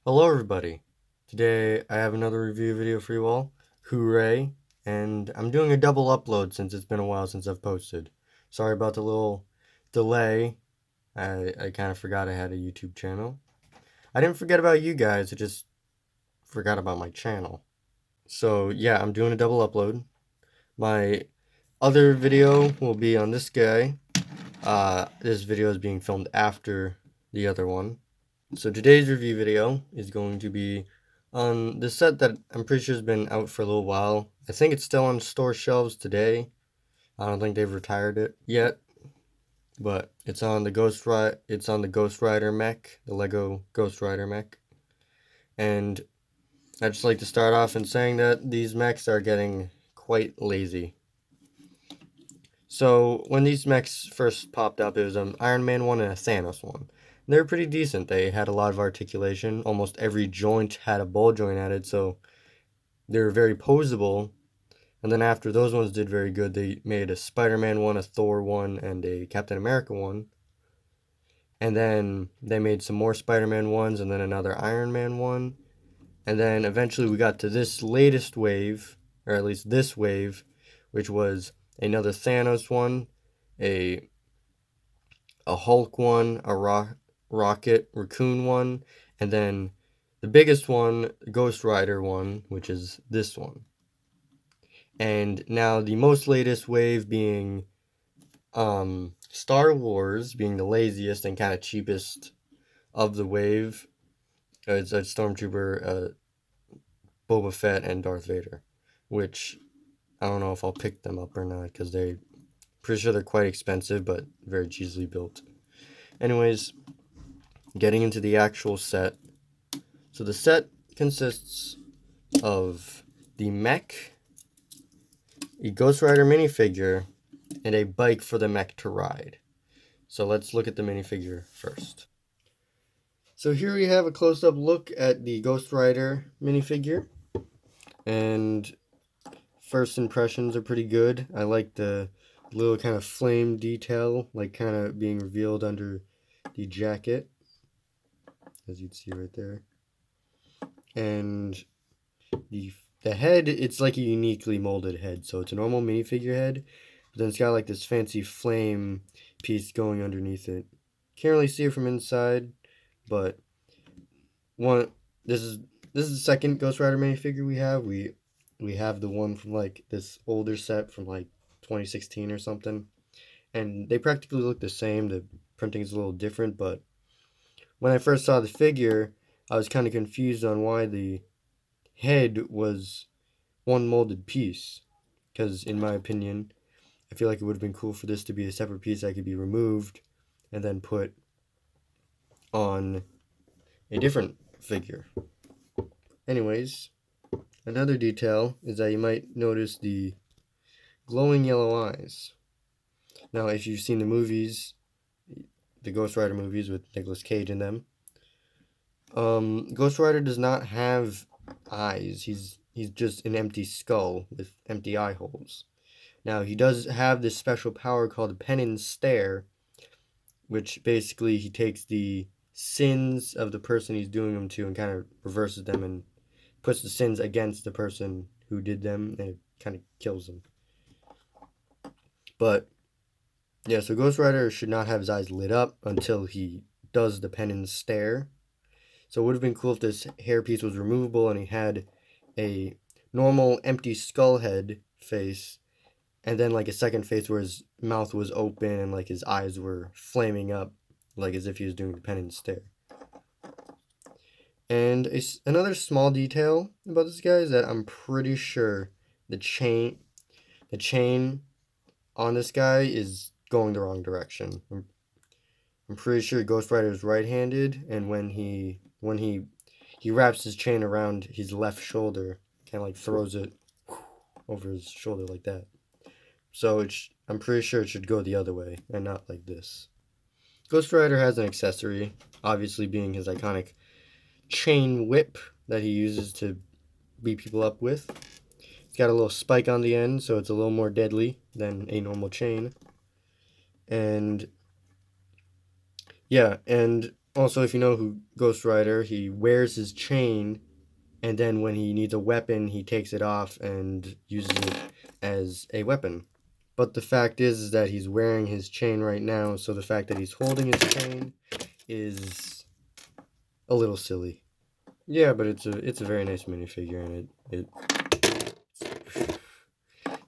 Hello everybody! Today I have another review video for you all. Hooray! And I'm doing a double upload since it's been a while since I've posted. Sorry about the little delay. I kind of forgot I had a YouTube channel. I didn't forget about you guys, I just forgot about my channel. So yeah, I'm doing a double upload. My other video will be on this guy. This video is being filmed after the other one. So today's review video is going to be on the set that I'm pretty sure has been out for a little while. I think it's still on store shelves today. I don't think they've retired it yet, but it's on the Ghostsrider mech, the Lego Ghostsrider mech. And I'd just like to start off in saying that these mechs are getting quite lazy. So when these mechs first popped up, it was an Iron Man one and a Thanos one. They were pretty decent. They had a lot of articulation. Almost every joint had a ball joint added, so they were very posable. And then after those ones did very good, they made a Spider-Man one, a Thor one, and a Captain America one. And then they made some more Spider-Man ones, and then another Iron Man one. And then eventually we got to this latest wave, or at least this wave, which was another Thanos one, a Hulk one, a Rocket Raccoon one, and then the biggest one, Ghostsrider one, which is this one. And now the most latest wave being Star Wars, being the laziest and kind of cheapest of the wave. It's a Stormtrooper, Boba Fett, and Darth Vader, which I don't know if I'll pick them up or not because they're pretty sure they're quite expensive, but very cheesily built. Anyways, getting into the actual set. So the set consists of the mech, a Ghostsrider minifigure, and a bike for the mech to ride. So let's look at the minifigure first. So here we have a close-up look at the Ghostsrider minifigure. And first impressions are pretty good. I like the little kind of flame detail, like kind of being revealed under the jacket, as you'd see right there. And the head, it's like a uniquely molded head. So it's a normal minifigure head, but then it's got like this fancy flame piece going underneath it. Can't really see it from inside, but this is the second Ghostsrider minifigure we have. We have the one from like this older set from like 2016 or something, and they practically look the same. The printing is a little different, but when I first saw the figure, I was kind of confused on why the head was one molded piece, because in my opinion, I feel like it would have been cool for this to be a separate piece that could be removed and then put on a different figure. Anyways, another detail is that you might notice the glowing yellow eyes. Now, if you've seen the movies, the Ghostsrider movies with Nicolas Cage in them, Ghostsrider does not have eyes. He's just an empty skull with empty eye holes. Now, he does have this special power called Pen and Stare, which basically he takes the sins of the person he's doing them to and kind of reverses them and puts the sins against the person who did them, and it kind of kills them. But yeah, so Ghostsrider should not have his eyes lit up until he does the Pen and Stare. So it would have been cool if this hairpiece was removable and he had a normal empty skull head face, and then like a second face where his mouth was open and like his eyes were flaming up, like as if he was doing the Pen and Stare. And another small detail about this guy is that I'm pretty sure the chain on this guy is going the wrong direction. I'm pretty sure Ghostsrider is right-handed, and when he wraps his chain around his left shoulder, kind of like throws it over his shoulder like that. So I'm pretty sure it should go the other way and not like this. Ghostsrider has an accessory, obviously being his iconic chain whip that he uses to beat people up with. It's got a little spike on the end, so it's a little more deadly than a normal chain. And yeah, and Also, if you know who Ghostwriter, he wears his chain, and then when he needs a weapon, he takes it off and uses it as a weapon. But the fact is that he's wearing his chain right now, so the fact that he's holding his chain is a little silly. Yeah, but it's a very nice minifigure, and it's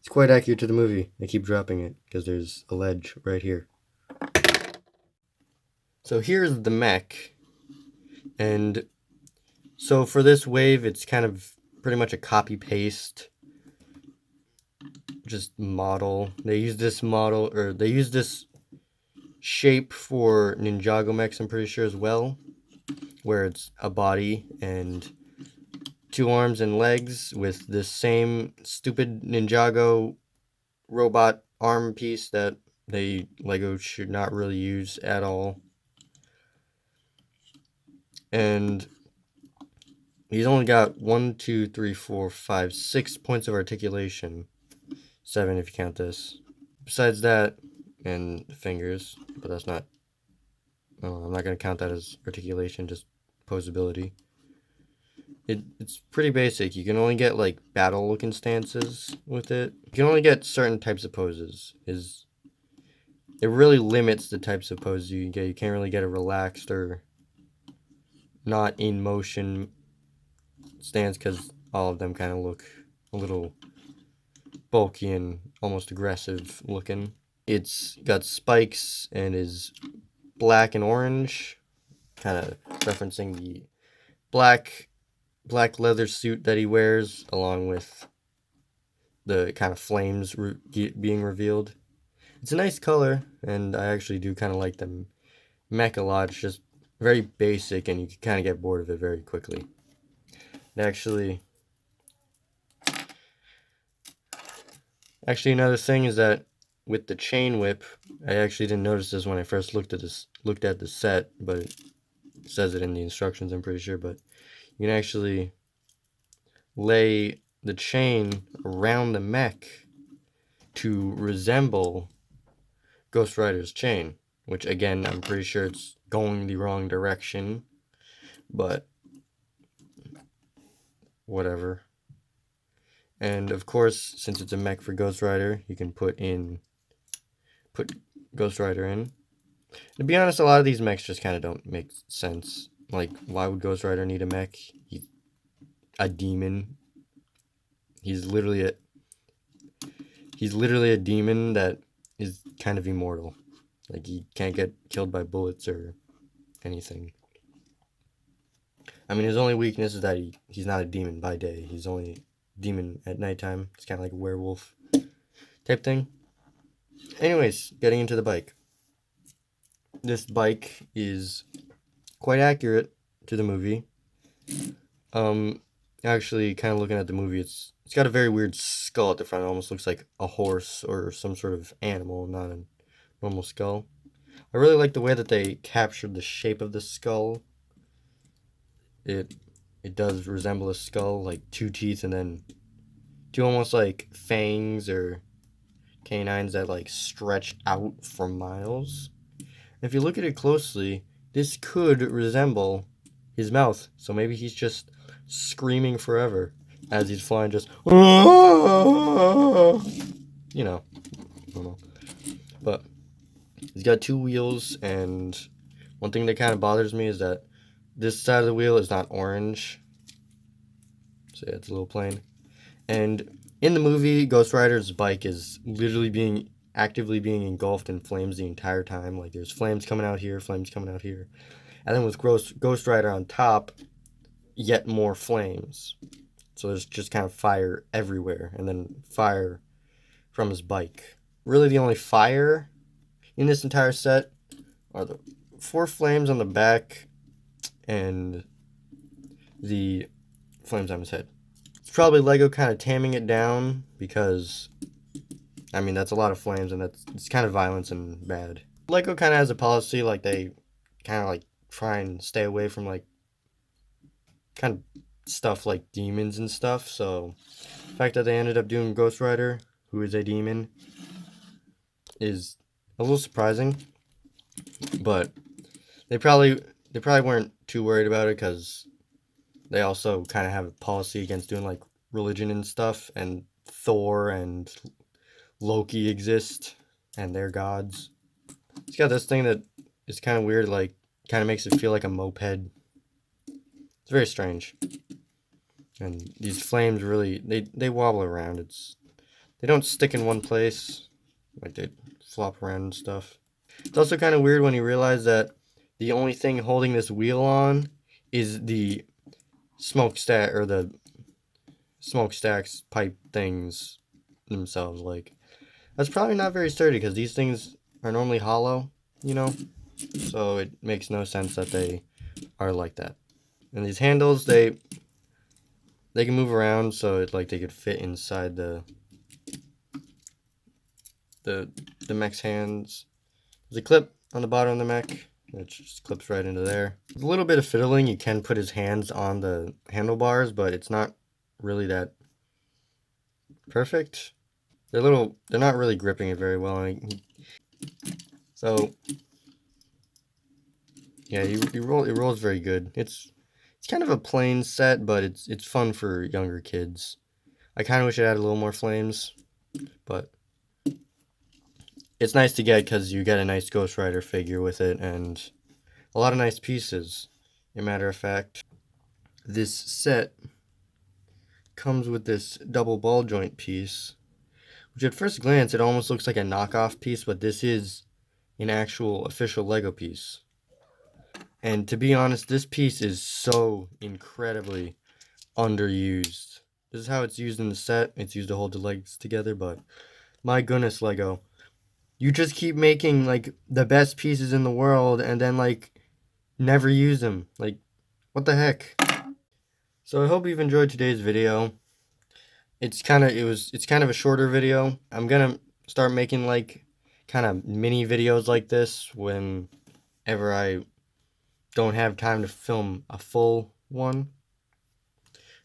quite accurate to the movie. I keep dropping it because there's a ledge right here. So here's the mech, and so for this wave, it's kind of pretty much a copy paste, just model. They use this model, or they use this shape for Ninjago mechs, I'm pretty sure as well, where it's a body and two arms and legs with this same stupid Ninjago robot arm piece that Lego should not really use at all. And he's only got 1, 2, 3, 4, 5, 6 points of articulation. 7 if you count this. Besides that, and fingers, but that's not. I'm not going to count that as articulation, just posability. It's pretty basic. You can only get like battle looking stances with it. You can only get certain types of poses. It really limits the types of poses you can get. You can't really get a relaxed or not in motion stance because all of them kind of look a little bulky and almost aggressive looking. It's got spikes and is black and orange, kind of referencing the black leather suit that he wears, along with the kind of flames being revealed. It's a nice color, and I actually do kind of like the mech a lot. It's just very basic, and you can kind of get bored of it very quickly. Actually, another thing is that with the chain whip, I actually didn't notice this when I first looked at the set, but it says it in the instructions, I'm pretty sure. But you can actually lay the chain around the mech to resemble Ghostwriter's chain, which again, I'm pretty sure it's going the wrong direction, but whatever. And of course, since it's a mech for Ghostwriter, you can put Ghostwriter in. To be honest, a lot of these mechs just kind of don't make sense. Like, why would Ghostwriter need a mech? He's a demon. He's literally a demon that is kind of immortal. Like, he can't get killed by bullets or anything. I mean, his only weakness is that he's not a demon by day. He's only a demon at nighttime. It's kind of like a werewolf type thing. Anyways, getting into the bike. This bike is quite accurate to the movie. Actually, kind of looking at the movie, it's got a very weird skull at the front. It almost looks like a horse or some sort of animal, not a normal skull. I really like the way that they captured the shape of the skull. It does resemble a skull, like 2 teeth and then 2 almost like fangs or canines that like stretch out for miles. If you look at it closely, this could resemble his mouth. So maybe he's just screaming forever as he's flying, just you know, normal. But he's got 2 wheels, and one thing that kind of bothers me is that this side of the wheel is not orange. So yeah, it's a little plain. And in the movie, Ghostwriter's bike is literally actively being engulfed in flames the entire time. Like, there's flames coming out here, flames coming out here. And then with Ghostwriter on top, yet more flames. So there's just kind of fire everywhere, and then fire from his bike. Really, the only fire in this entire set are the 4 flames on the back and the flames on his head. It's probably Lego kind of taming it down because, I mean, that's a lot of flames, and it's kind of violence and bad. Lego kind of has a policy, like, they kind of like try and stay away from like kind of stuff like demons and stuff. So the fact that they ended up doing Ghostwriter, who is a demon, is a little surprising. But they probably they probably weren't too worried about it because they also kind of have a policy against doing like religion and stuff, and Thor and Loki exist, and they're gods. It's got this thing that is kind of weird, like kind of makes it feel like a moped. It's very strange. And these flames really they wobble around. They don't stick in one place, like they flop around and stuff. It's also kind of weird when you realize that the only thing holding this wheel on is the smokestack or the smokestacks pipe things themselves. Like that's probably not very sturdy because these things are normally hollow, you know. So it makes no sense that they are like that. And these handles, they can move around, so it like they could fit inside the mech's hands. There's a clip on the bottom of the mech. It just clips right into there. With a little bit of fiddling, you can put his hands on the handlebars, but it's not really that perfect. They're not really gripping it very well. So yeah, it rolls very good. It's kind of a plain set, but it's fun for younger kids. I kind of wish it had a little more flames, but it's nice to get because you get a nice Ghostsrider figure with it and a lot of nice pieces. As a matter of fact, this set comes with this double ball joint piece, which at first glance it almost looks like a knockoff piece, but this is an actual official Lego piece. And to be honest, this piece is so incredibly underused. This is how it's used in the set. It's used to hold the legs together, but my goodness, Lego. You just keep making like the best pieces in the world and then like never use them. Like, what the heck? So I hope you've enjoyed today's video. It's kind of a shorter video. I'm gonna start making like kind of mini videos like this whenever I don't have time to film a full one.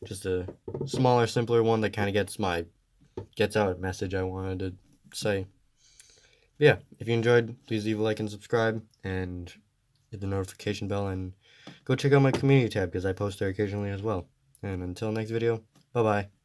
Just a smaller, simpler one that kind of gets out a message I wanted to say. But yeah, if you enjoyed, please leave a like and subscribe, and hit the notification bell, and go check out my community tab because I post there occasionally as well. And until next video, bye bye.